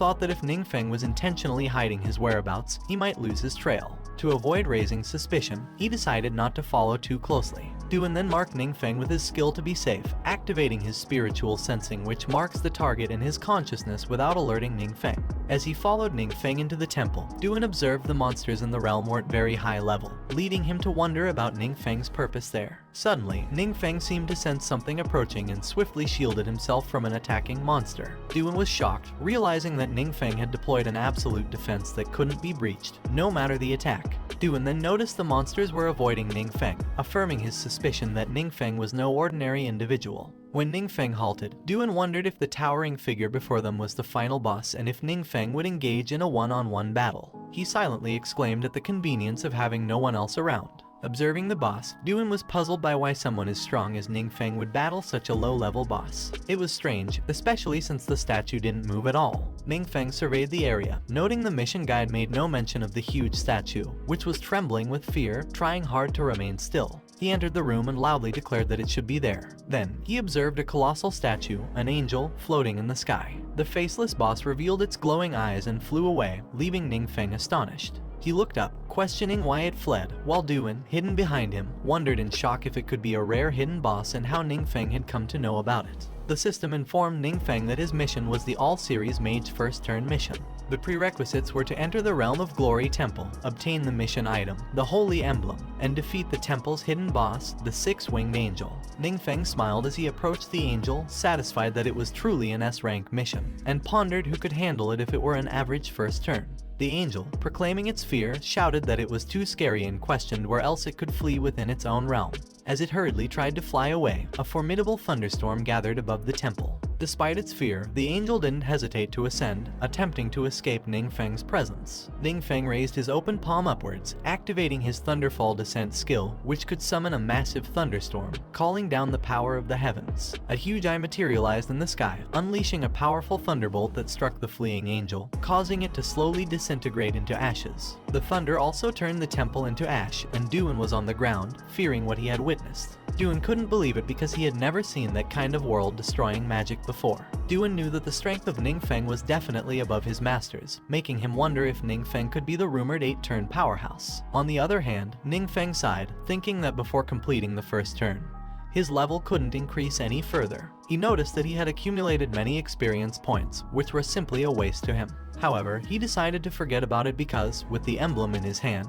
thought that if Ningfeng was intentionally hiding his whereabouts, he might lose his trail. To avoid raising suspicion, he decided not to follow too closely. Duan then marked Ningfeng with his skill to be safe, activating his spiritual sensing, which marks the target in his consciousness without alerting Ningfeng. As he followed Ningfeng into the temple, Duan observed the monsters in the realm were at very high level, leading him to wonder about Ningfeng's purpose there. Suddenly, Ningfeng seemed to sense something approaching and swiftly shielded himself from an attacking monster. Duan was shocked, realizing that Ningfeng had deployed an absolute defense that couldn't be breached, no matter the attack. Duan then noticed the monsters were avoiding Ningfeng, affirming his suspicion that Ningfeng was no ordinary individual. When Ningfeng halted, Duan wondered if the towering figure before them was the final boss and if Ningfeng would engage in a one-on-one battle. He silently exclaimed at the convenience of having no one else around. Observing the boss, Duan was puzzled by why someone as strong as Ningfeng would battle such a low-level boss. It was strange, especially since the statue didn't move at all. Ningfeng surveyed the area, noting the mission guide made no mention of the huge statue, which was trembling with fear, trying hard to remain still. He entered the room and loudly declared that it should be there. Then, he observed a colossal statue, an angel, floating in the sky. The faceless boss revealed its glowing eyes and flew away, leaving Ningfeng astonished. He looked up, questioning why it fled, while Duan, hidden behind him, wondered in shock if it could be a rare hidden boss and how Ningfeng had come to know about it. The system informed Ningfeng that his mission was the all-series Mage First Turn mission. The prerequisites were to enter the Realm of Glory Temple, obtain the mission item, the Holy Emblem, and defeat the temple's hidden boss, the Six-Winged Angel. Ningfeng smiled as he approached the angel, satisfied that it was truly an S-rank mission, and pondered who could handle it if it were an average first turn. The angel, proclaiming its fear, shouted that it was too scary and questioned where else it could flee within its own realm. As it hurriedly tried to fly away, a formidable thunderstorm gathered above the temple. Despite its fear, the angel didn't hesitate to ascend, attempting to escape Ningfeng's presence. Ningfeng raised his open palm upwards, activating his Thunderfall descent skill, which could summon a massive thunderstorm, calling down the power of the heavens. A huge eye materialized in the sky, unleashing a powerful thunderbolt that struck the fleeing angel, causing it to slowly disintegrate into ashes. The thunder also turned the temple into ash, and Duan was on the ground, fearing what he had witnessed. Duan couldn't believe it because he had never seen that kind of world-destroying magic before. Duan knew that the strength of Ningfeng was definitely above his master's, making him wonder if Ningfeng could be the rumored 8-turn powerhouse. On the other hand, Ningfeng sighed, thinking that before completing the first turn, his level couldn't increase any further. He noticed that he had accumulated many experience points, which were simply a waste to him. However, he decided to forget about it because, with the emblem in his hand,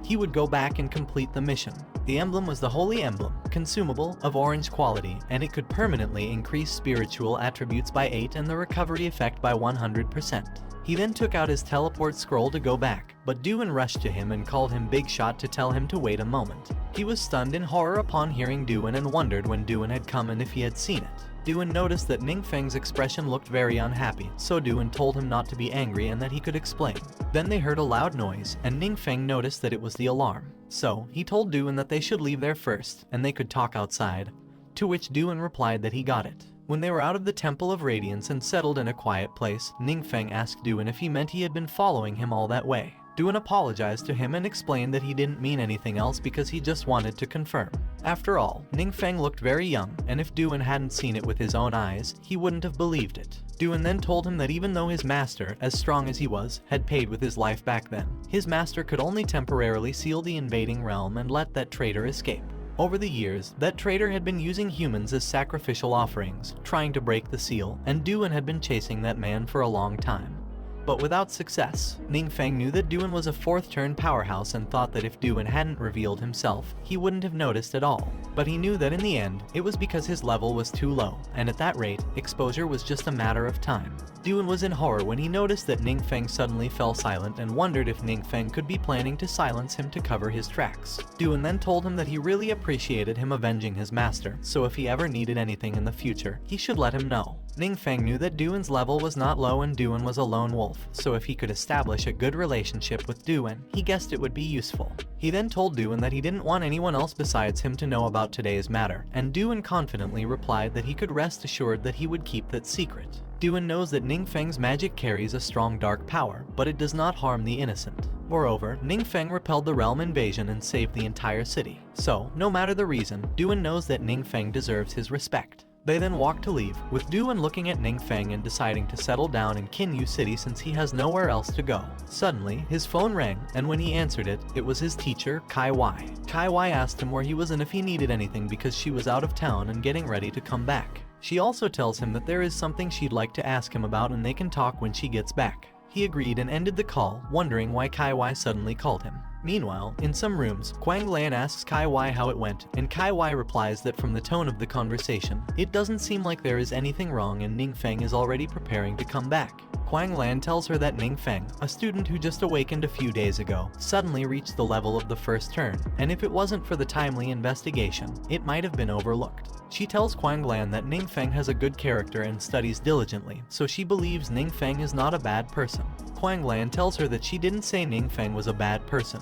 he would go back and complete the mission. The emblem was the Holy Emblem, consumable, of orange quality, and it could permanently increase spiritual attributes by 8 and the recovery effect by 100%. He then took out his teleport scroll to go back, but Duan rushed to him and called him Big Shot to tell him to wait a moment. He was stunned in horror upon hearing Duan and wondered when Duan had come and if he had seen it. Duan noticed that Ningfeng's expression looked very unhappy, so Duan told him not to be angry and that he could explain. Then they heard a loud noise, and Ningfeng noticed that it was the alarm. So, he told Duan that they should leave there first, and they could talk outside, to which Duan replied that he got it. When they were out of the Temple of Radiance and settled in a quiet place, Ningfeng asked Duan if he meant he had been following him all that way. Duan apologized to him and explained that he didn't mean anything else because he just wanted to confirm. After all, Ningfeng looked very young, and if Duan hadn't seen it with his own eyes, he wouldn't have believed it. Duan then told him that even though his master, as strong as he was, had paid with his life back then, his master could only temporarily seal the invading realm and let that traitor escape. Over the years, that traitor had been using humans as sacrificial offerings, trying to break the seal, and Duan had been chasing that man for a long time. But without success. Ningfeng knew that Duan was a 4th-turn powerhouse and thought that if Duan hadn't revealed himself, he wouldn't have noticed at all. But he knew that in the end, it was because his level was too low, and at that rate, exposure was just a matter of time. Duan was in horror when he noticed that Ningfeng suddenly fell silent and wondered if Ningfeng could be planning to silence him to cover his tracks. Duan then told him that he really appreciated him avenging his master, so if he ever needed anything in the future, he should let him know. Ningfeng knew that Duan's level was not low and Duan was a lone wolf, so if he could establish a good relationship with Duan, he guessed it would be useful. He then told Duan that he didn't want anyone else besides him to know about today's matter, and Duan confidently replied that he could rest assured that he would keep that secret. Duan knows that Ningfeng's magic carries a strong dark power, but it does not harm the innocent. Moreover, Ningfeng repelled the realm invasion and saved the entire city. So, no matter the reason, Duan knows that Ningfeng deserves his respect. They then walk to leave, with Duan looking at Ningfeng and deciding to settle down in Kinyu City since he has nowhere else to go. Suddenly, his phone rang, and when he answered it, it was his teacher, Kai Y. Kai Y asked him where he was and if he needed anything because she was out of town and getting ready to come back. She also tells him that there is something she'd like to ask him about and they can talk when she gets back. He agreed and ended the call, wondering why Kai Y suddenly called him. Meanwhile, in some rooms, Quang Lan asks Kai Y how it went, and Kai Y replies that from the tone of the conversation, it doesn't seem like there is anything wrong and Ningfeng is already preparing to come back. Quang Lan tells her that Ningfeng, a student who just awakened a few days ago, suddenly reached the level of the first turn, and if it wasn't for the timely investigation, it might have been overlooked. She tells Quang Lan that Ningfeng has a good character and studies diligently, so she believes Ningfeng is not a bad person. Quang Lan tells her that she didn't say Ningfeng was a bad person,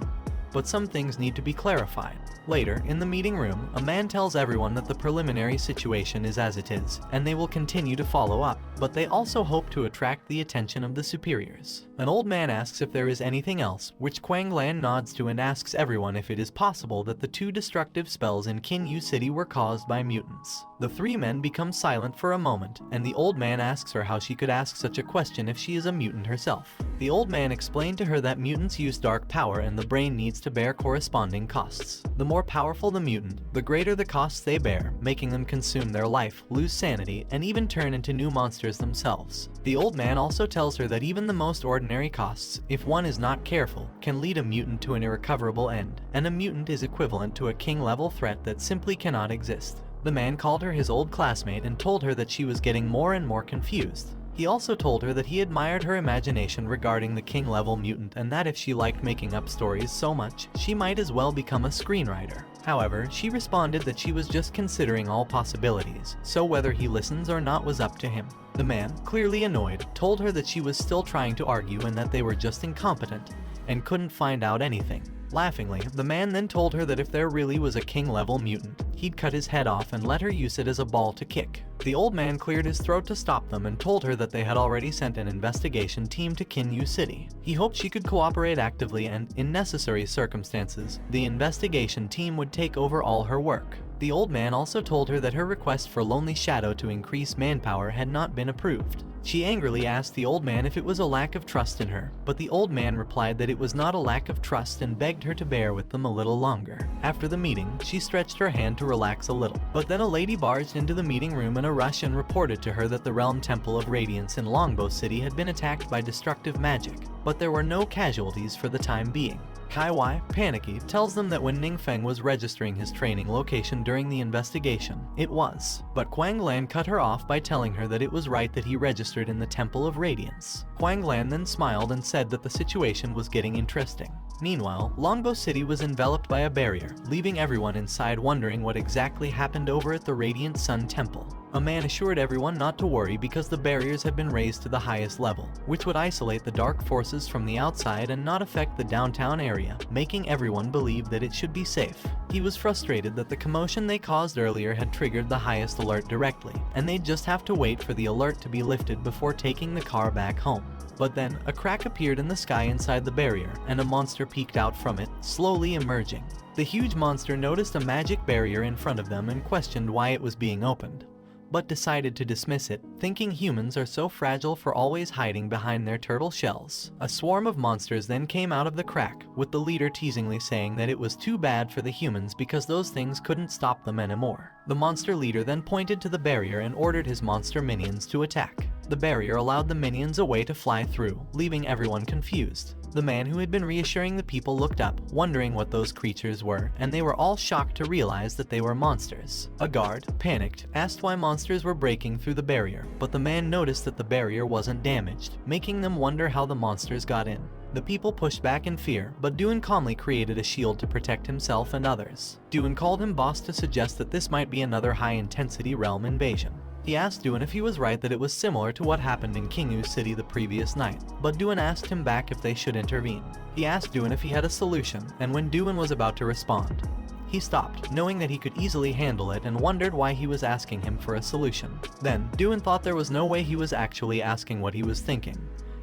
but some things need to be clarified. Later, in the meeting room, a man tells everyone that the preliminary situation is as it is, and they will continue to follow up, but they also hope to attract the attention of the superiors. An old man asks if there is anything else, which Quang Lan nods to and asks everyone if it is possible that the 2 destructive spells in Kinyu City were caused by mutants. The 3 men become silent for a moment, and the old man asks her how she could ask such a question if she is a mutant herself. The old man explained to her that mutants use dark power and the brain needs to bear corresponding costs. The more powerful the mutant, the greater the costs they bear, making them consume their life, lose sanity, and even turn into new monsters themselves. The old man also tells her that even the most ordinary costs, if one is not careful, can lead a mutant to an irrecoverable end, and a mutant is equivalent to a king-level threat that simply cannot exist. The man called her his old classmate and told her that she was getting more and more confused. He also told her that he admired her imagination regarding the king-level mutant and that if she liked making up stories so much, she might as well become a screenwriter. However, she responded that she was just considering all possibilities, so whether he listens or not was up to him. The man, clearly annoyed, told her that she was still trying to argue and that they were just incompetent and couldn't find out anything. Laughingly, the man then told her that if there really was a king-level mutant, he'd cut his head off and let her use it as a ball to kick. The old man cleared his throat to stop them and told her that they had already sent an investigation team to Kinyu City. He hoped she could cooperate actively and, in necessary circumstances, the investigation team would take over all her work. The old man also told her that her request for Lonely Shadow to increase manpower had not been approved. She angrily asked the old man if it was a lack of trust in her, but the old man replied that it was not a lack of trust and begged her to bear with them a little longer. After the meeting, she stretched her hand to relax a little, but then a lady barged into the meeting room in a rush and reported to her that the Realm Temple of Radiance in Longbow City had been attacked by destructive magic, but there were no casualties for the time being. Kai Y, panicky, tells them that when Ningfeng was registering his training location during the investigation, it was. But Quang Lan cut her off by telling her that it was right that he registered in the Temple of Radiance. Quang Lan then smiled and said that the situation was getting interesting. Meanwhile, Longbow City was enveloped by a barrier, leaving everyone inside wondering what exactly happened over at the Radiant Sun Temple. A man assured everyone not to worry because the barriers had been raised to the highest level, which would isolate the dark forces from the outside and not affect the downtown area, making everyone believe that it should be safe. He was frustrated that the commotion they caused earlier had triggered the highest alert directly, and they'd just have to wait for the alert to be lifted before taking the car back home. But then, a crack appeared in the sky inside the barrier, and a monster peeked out from it, slowly emerging. The huge monster noticed a magic barrier in front of them and questioned why it was being opened, but decided to dismiss it, thinking humans are so fragile for always hiding behind their turtle shells. A swarm of monsters then came out of the crack, with the leader teasingly saying that it was too bad for the humans because those things couldn't stop them anymore. The monster leader then pointed to the barrier and ordered his monster minions to attack. The barrier allowed the minions a way to fly through, leaving everyone confused. The man who had been reassuring the people looked up, wondering what those creatures were, and they were all shocked to realize that they were monsters. A guard, panicked, asked why monsters were breaking through the barrier, but the man noticed that the barrier wasn't damaged, making them wonder how the monsters got in. The people pushed back in fear, but Duan calmly created a shield to protect himself and others. Duan called him boss to suggest that this might be another high-intensity realm invasion. He asked Duan if he was right that it was similar to what happened in Kinyu City the previous night, but Duan asked him back if they should intervene. He asked Duan if he had a solution, and when Duan was about to respond, he stopped, knowing that he could easily handle it, and wondered why he was asking him for a solution. Then, Duan thought there was no way he was actually asking what he was thinking.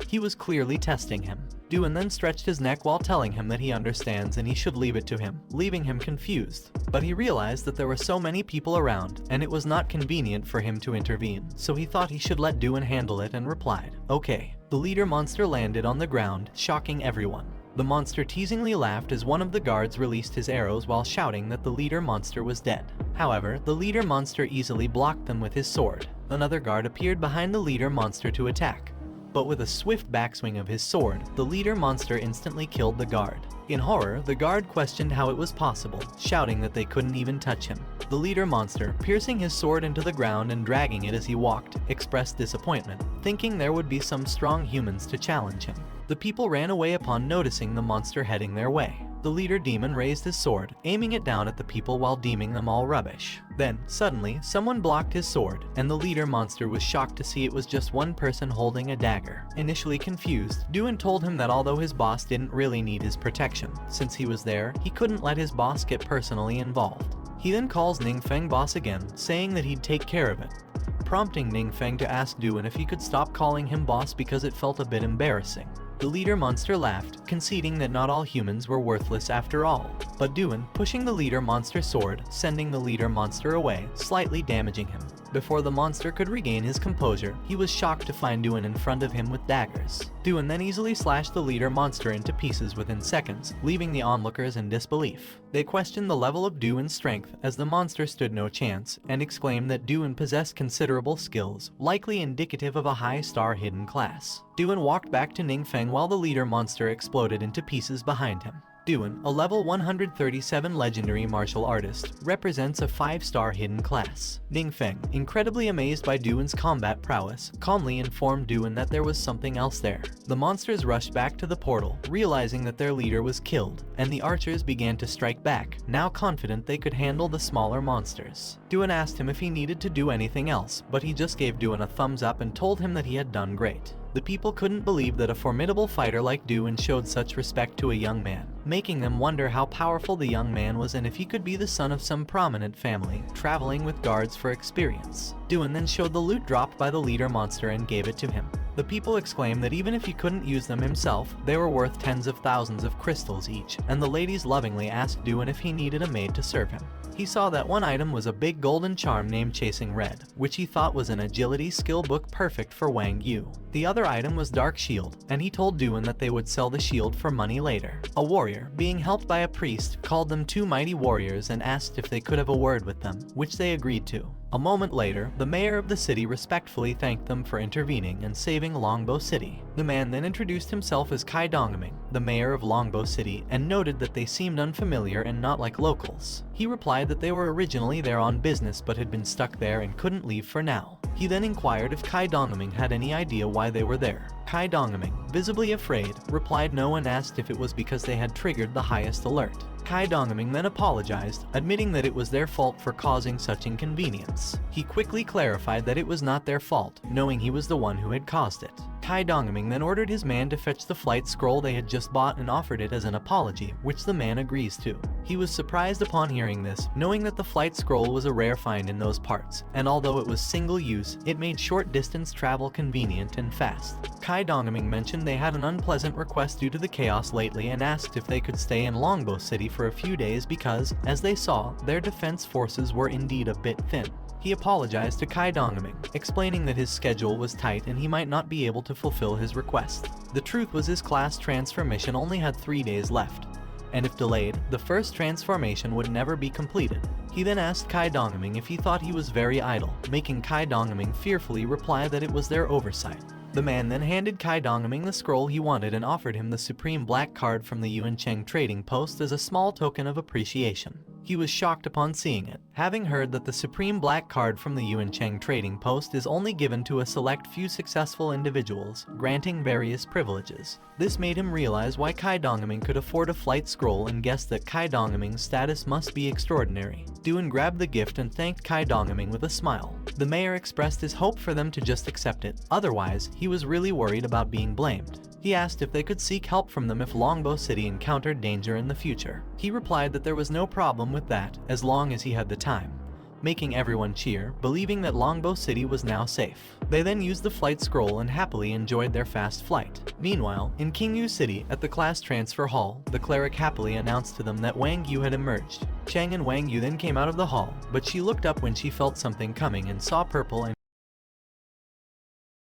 He was clearly testing him. Doon then stretched his neck while telling him that he understands and he should leave it to him, leaving him confused. But he realized that there were so many people around, and it was not convenient for him to intervene, so he thought he should let Doon handle it and replied, "Okay." The leader monster landed on the ground, shocking everyone. The monster teasingly laughed as one of the guards released his arrows while shouting that the leader monster was dead. However, the leader monster easily blocked them with his sword. Another guard appeared behind the leader monster to attack. But with a swift backswing of his sword, the leader monster instantly killed the guard. In horror, the guard questioned how it was possible, shouting that they couldn't even touch him. The leader monster, piercing his sword into the ground and dragging it as he walked, expressed disappointment, thinking there would be some strong humans to challenge him. The people ran away upon noticing the monster heading their way. The leader demon raised his sword, aiming it down at the people while deeming them all rubbish. Then, suddenly, someone blocked his sword, and the leader monster was shocked to see it was just one person holding a dagger. Initially confused, Doon told him that although his boss didn't really need his protection, since he was there, he couldn't let his boss get personally involved. He then calls Ningfeng boss again, saying that he'd take care of it, prompting Ningfeng to ask Doon if he could stop calling him boss because it felt a bit embarrassing. The leader monster laughed, conceding that not all humans were worthless after all, but Doon pushing the leader monster's sword, sending the leader monster away, slightly damaging him. Before the monster could regain his composure, he was shocked to find Doon in front of him with daggers. Doon then easily slashed the leader monster into pieces within seconds, leaving the onlookers in disbelief. They questioned the level of Doon's strength as the monster stood no chance, and exclaimed that Doon possessed considerable skills, likely indicative of a high star hidden class. Doon walked back to Ningfeng while the leader monster exploded into pieces behind him. Doon, a level 137 legendary martial artist, represents a 5-star hidden class. Ningfeng, incredibly amazed by Doon's combat prowess, calmly informed Doon that there was something else there. The monsters rushed back to the portal, realizing that their leader was killed, and the archers began to strike back, now confident they could handle the smaller monsters. Doon asked him if he needed to do anything else, but he just gave Doon a thumbs up and told him that he had done great. The people couldn't believe that a formidable fighter like Doon showed such respect to a young man, making them wonder how powerful the young man was and if he could be the son of some prominent family, traveling with guards for experience. Doon then showed the loot dropped by the leader monster and gave it to him. The people exclaimed that even if he couldn't use them himself, they were worth tens of thousands of crystals each, and the ladies lovingly asked Doon if he needed a maid to serve him. He saw that one item was a big golden charm named Chasing Red, which he thought was an agility skill book perfect for Wang Yu. The other item was Dark Shield, and he told Doon that they would sell the shield for money later. A warrior, being helped by a priest, called them two mighty warriors and asked if they could have a word with them, which they agreed to. A moment later, the mayor of the city respectfully thanked them for intervening and saving Longbow City. The man then introduced himself as Kai Dongming, the mayor of Longbow City, and noted that they seemed unfamiliar and not like locals. He replied that they were originally there on business but had been stuck there and couldn't leave for now. He then inquired if Kai Dongming had any idea why they were there. Kai Dongming, visibly afraid, replied no and asked if it was because they had triggered the highest alert. Kai Dongming then apologized, admitting that it was their fault for causing such inconvenience. He quickly clarified that it was not their fault, knowing he was the one who had caused it. Kai Dongming then ordered his man to fetch the flight scroll they had just bought and offered it as an apology, which the man agrees to. He was surprised upon hearing this, knowing that the flight scroll was a rare find in those parts, and although it was single use, it made short distance travel convenient and fast. Kai Dongming mentioned they had an unpleasant request due to the chaos lately and asked if they could stay in Longbow City for a few days because, as they saw, their defense forces were indeed a bit thin. He apologized to Kai Dongming, explaining that his schedule was tight and he might not be able to fulfill his request. The truth was his class transformation only had 3 days left, and if delayed, the first transformation would never be completed. He then asked Kai Dongming if he thought he was very idle, making Kai Dongming fearfully reply that it was their oversight. The man then handed Kai Dongming the scroll he wanted and offered him the Supreme Black Card from the Yuancheng trading post as a small token of appreciation. He was shocked upon seeing it, having heard that the Supreme Black Card from the Yuancheng trading post is only given to a select few successful individuals, granting various privileges. This made him realize why Kai Dongming could afford a flight scroll and guessed that Kai Dongming's status must be extraordinary. Doon grabbed the gift and thanked Kai Dongming with a smile. The mayor expressed his hope for them to just accept it, otherwise, he was really worried about being blamed. He asked if they could seek help from them if Longbow City encountered danger in the future. He replied that there was no problem with that, as long as he had the time. making everyone cheer, believing that Longbow City was now safe. They then used the flight scroll and happily enjoyed their fast flight. Meanwhile, in Qingyu City, at the class transfer hall, the cleric happily announced to them that Wang Yu had emerged. Chang and Wang Yu then came out of the hall, but she looked up when she felt something coming and saw purple and